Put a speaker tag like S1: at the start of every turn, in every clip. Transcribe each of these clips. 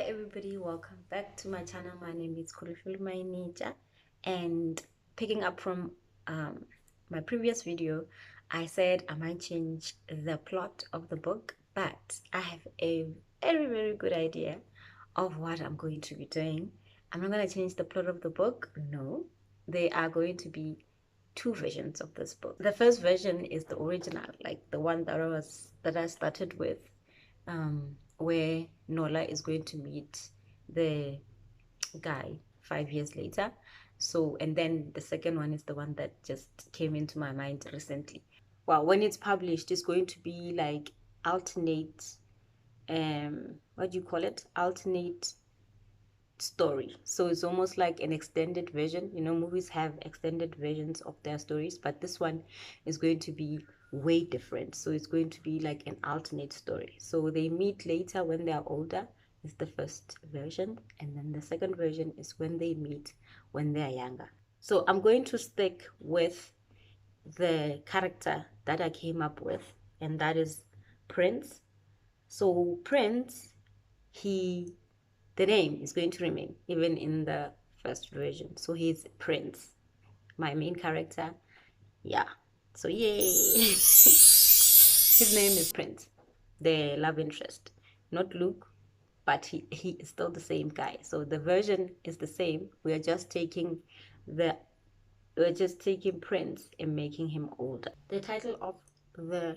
S1: everybody, welcome back to my channel. My name is Khulufulu Mainija, and picking up from my previous video, I said I might change the plot of the book, but I have a very good idea of what I'm going to be doing. I'm not going to change the plot of the book. No, there are going to be two versions of this book. The first version is the original, like the one that I started with, where Nola is going to meet the guy 5 years later. So, and then the second one is the one that just came into my mind recently. Well, when it's published, it's going to be like alternate, what do you call it? Alternate story. So it's almost like an extended version. You know, movies have extended versions of their stories, but this one is going to be way different. So it's going to be like an alternate story. So they meet later when they are older, is the first version, and then the second version is when they meet when they are younger. So I'm going to stick with the character that I came up with, and that is Prince. So Prince, the name is going to remain even in the first version. So he's Prince, my main character. Yeah. So yay. His name is Prince, the love interest. Not Luke, but he is still the same guy. So the version is the same. We're just taking Prince and making him older. The title of the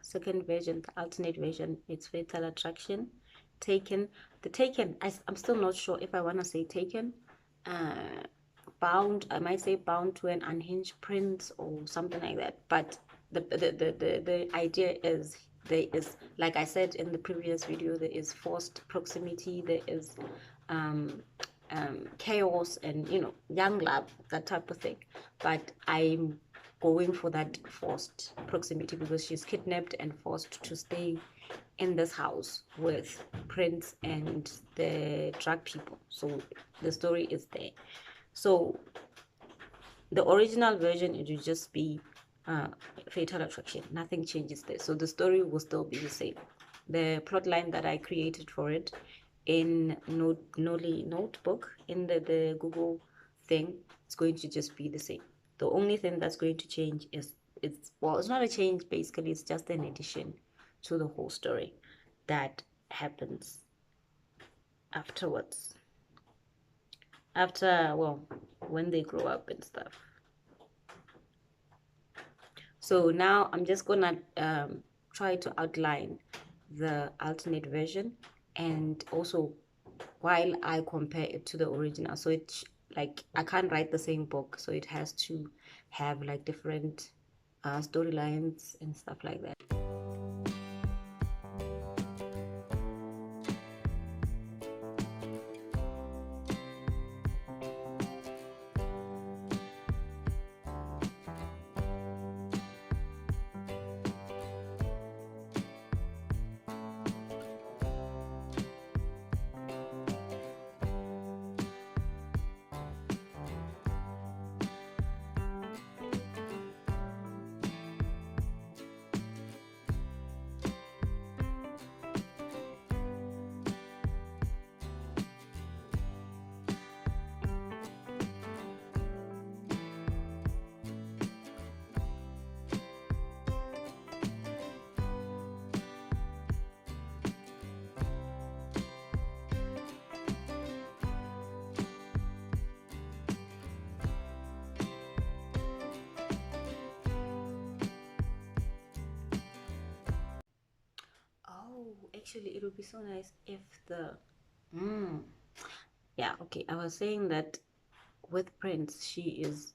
S1: second version, the alternate version, it's Fatal Attraction. Taken. The Taken, I'm still not sure if I want to say Taken. Bound, I might say Bound to an Unhinged Prince or something like that. But the idea is, there is, like I said in the previous video, there is forced proximity, there is chaos, and young love, that type of thing. But I'm going for that forced proximity because she's kidnapped and forced to stay in this house with Prince and the drug people. So the story is there. So the original version, it will just be Fatal Attraction. Nothing changes there. So the story will still be the same. The plot line that I created for it in Notebook, in the Google thing, it's going to just be the same. The only thing that's going to change is, it's not a change, basically. It's just an addition to the whole story that happens afterwards, when they grow up and stuff. So now I'm just gonna try to outline the alternate version, and also while I compare it to the original. So it's like, I can't write the same book, so it has to have like different storylines and stuff like that. Actually, it would be so nice if yeah, okay, I was saying that with Prince, she is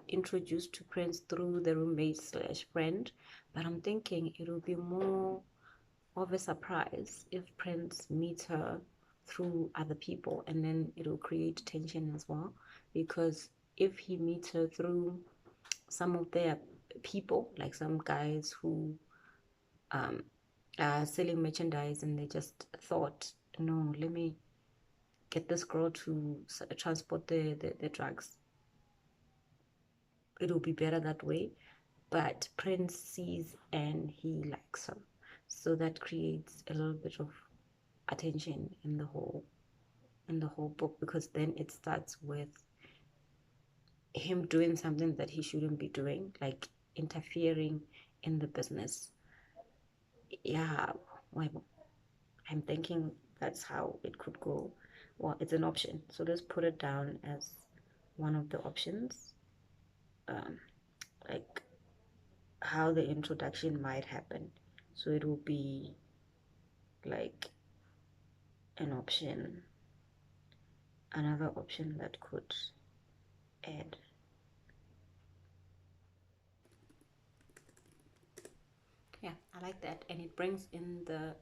S1: introduced to Prince through the roommate slash friend, but I'm thinking it will be more of a surprise if Prince meets her through other people, and then it will create tension as well, because if he meets her through some of their people, like some guys who selling merchandise, and they just thought, no, let me get this girl to transport the drugs, it will be better that way. But Prince sees and he likes her, so that creates a little bit of attention in the whole book, because then it starts with him doing something that he shouldn't be doing, like interfering in the business. Yeah, well, I'm thinking that's how it could go. Well, it's an option, so let's put it down as one of the options. Like how the introduction might happen. So it will be like an option, another option that could add. Yeah, I like that. And it brings in the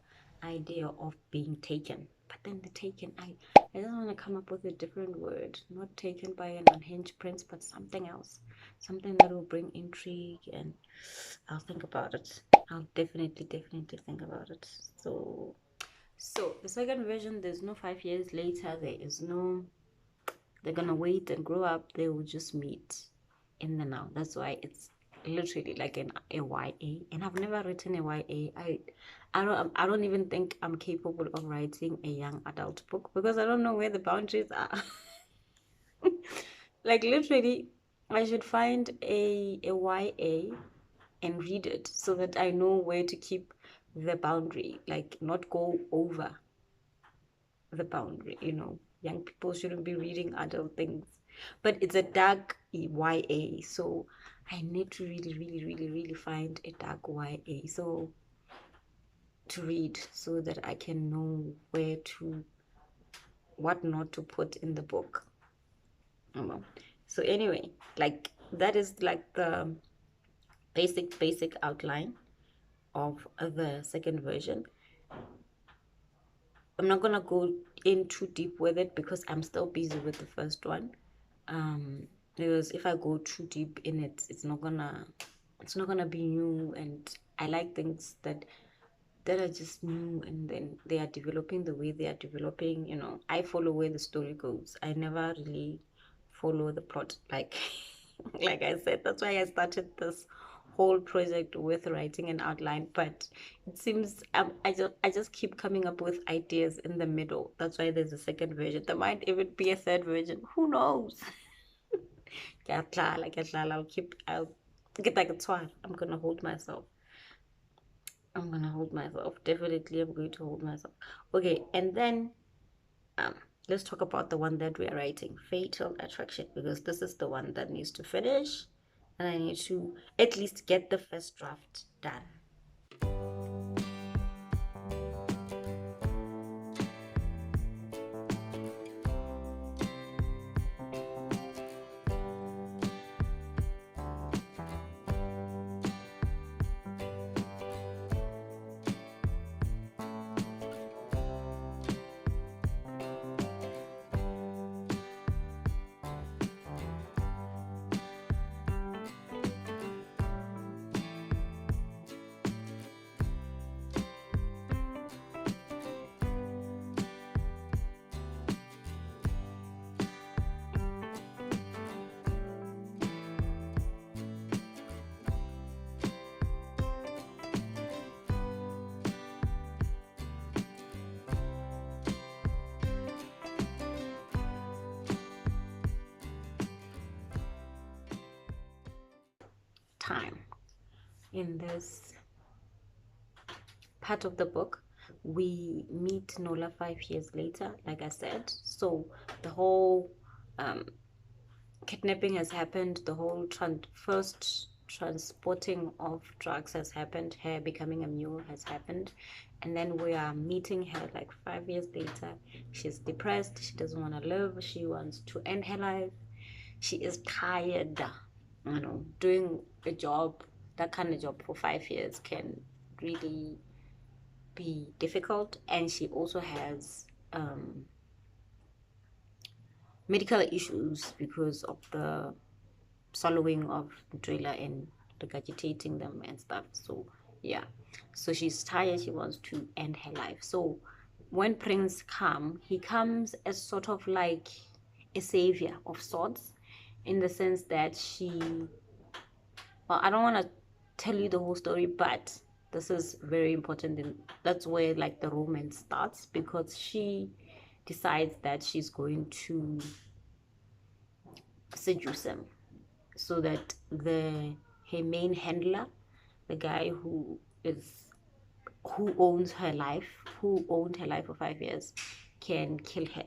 S1: idea of being taken. But then the taken, I just want to come up with a different word. Not taken by an unhinged prince, but something else. Something that will bring intrigue, and I'll think about it. I'll definitely think about it. So the second version, there's no 5 years later. There is no, they're gonna wait and grow up. They will just meet in the now. That's why it's literally like a YA. And I've never written a YA. I don't even think I'm capable of writing a young adult book, because I don't know where the boundaries are. Like literally, I should find a YA and read it so that I know where to keep the boundary, like not go over the boundary. Young people shouldn't be reading adult things, but it's a dark YA, so I need to really find a dark YA so to read, so that I can know what not to put in the book. So anyway, like that is like the basic outline of the second version. I'm not gonna go in too deep with it because I'm still busy with the first one. Because if I go too deep in it, it's not gonna be new, and I like things that are just new, and then they are developing the way they are developing. I follow where the story goes. I never really follow the plot, like like I said. That's why I started this whole project with writing an outline, but it seems I just keep coming up with ideas in the middle. That's why there's a second version. There might even be a third version, who knows? I'll get like a twat. I'm gonna hold myself. Definitely, I'm going to hold myself. Okay, and then let's talk about the one that we are writing, Fatal Attraction, because this is the one that needs to finish, and I need to at least get the first draft done. Time. In this part of the book, we meet Nola 5 years later, like I said. So the whole kidnapping has happened, the whole first transporting of drugs has happened, her becoming a mule has happened, and then we are meeting her like 5 years later. She's depressed, she doesn't want to live, she wants to end her life, she is tired. Doing a job, that kind of job for 5 years can really be difficult, and she also has medical issues because of the swallowing of Drilla and regurgitating them and stuff. So yeah, so she's tired, she wants to end her life. So when Prince he comes as sort of like a savior of sorts, in the sense that I don't want to tell you the whole story, but This is very important, and that's where like the romance starts, because she decides that she's going to seduce him so that her main handler, the guy who owns her life, who owned her life for 5 years, can kill her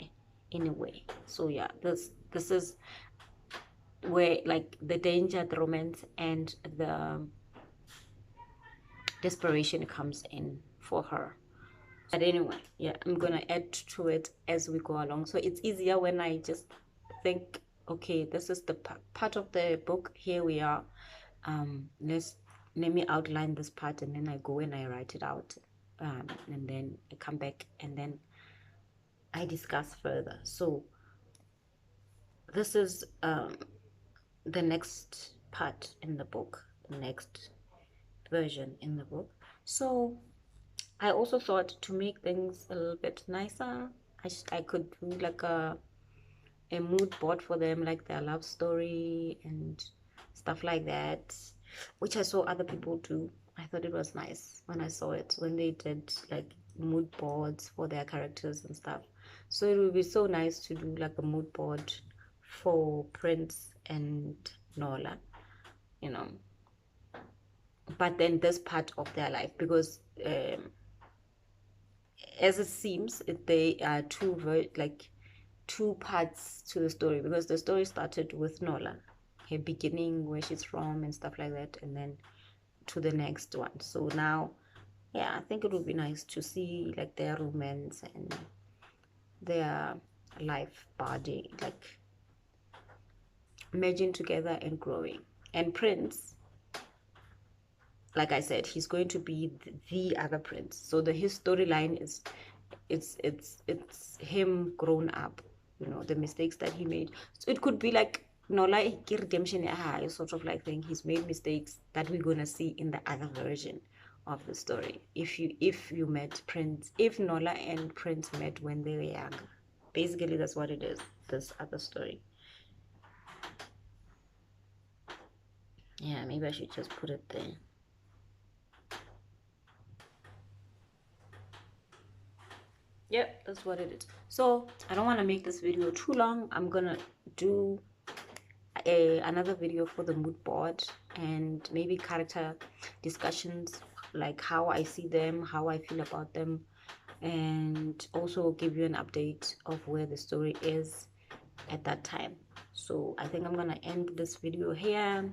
S1: in a way. So yeah, this is where like the danger, the romance, and the desperation comes in for her. But anyway, yeah, I'm gonna add to it as we go along, so it's easier when I just think, okay, this is the part of the book, here we are, let me outline this part, and then I go and I write it out, and then I come back and then I discuss further. So this is the next part in the book, the next version in the book. So I also thought, to make things a little bit nicer, I could do like a mood board for them, like their love story and stuff like that, which I saw other people do. I thought it was nice when I saw it, when they did like mood boards for their characters and stuff. So it would be so nice to do like a mood board for Prince and Nola, you know. But then this part of their life, because as it seems, they are two parts to the story, because the story started with Nola, her beginning, where she's from and stuff like that, and then to the next one. So now, yeah, I think it would be nice to see like their romance and their life body like merging together and growing. And Prince, like I said, he's going to be the other prince. So his storyline is it's him grown up, you know, the mistakes that he made. So it could be like Nola redemption, sort of like thing. He's made mistakes that we're gonna see in the other version of the story. If you met Prince, if Nola and Prince met when they were young, basically that's what it is, this other story. Yeah, maybe I should just put it there. Yep, that's what it is. So I don't want to make this video too long. I'm gonna do another video for the mood board, and maybe character discussions, like how I see them, how I feel about them, and also give you an update of where the story is at that time. So I think I'm gonna end this video here.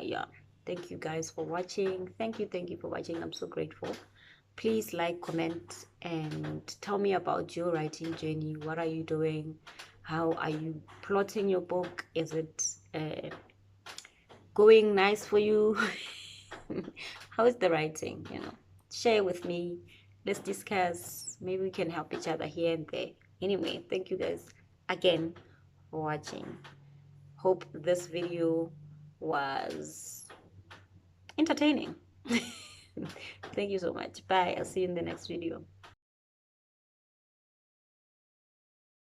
S1: Yeah, thank you guys for watching. Thank you for watching. I'm so grateful. Please like, comment, and tell me about your writing journey. What are you doing? How are you plotting your book? Is it going nice for you? How is the writing? You know, share with me. Let's discuss. Maybe we can help each other here and there. Anyway, thank you guys again for watching. Hope this video was entertaining. Thank you so much. Bye. I'll see you in the next video.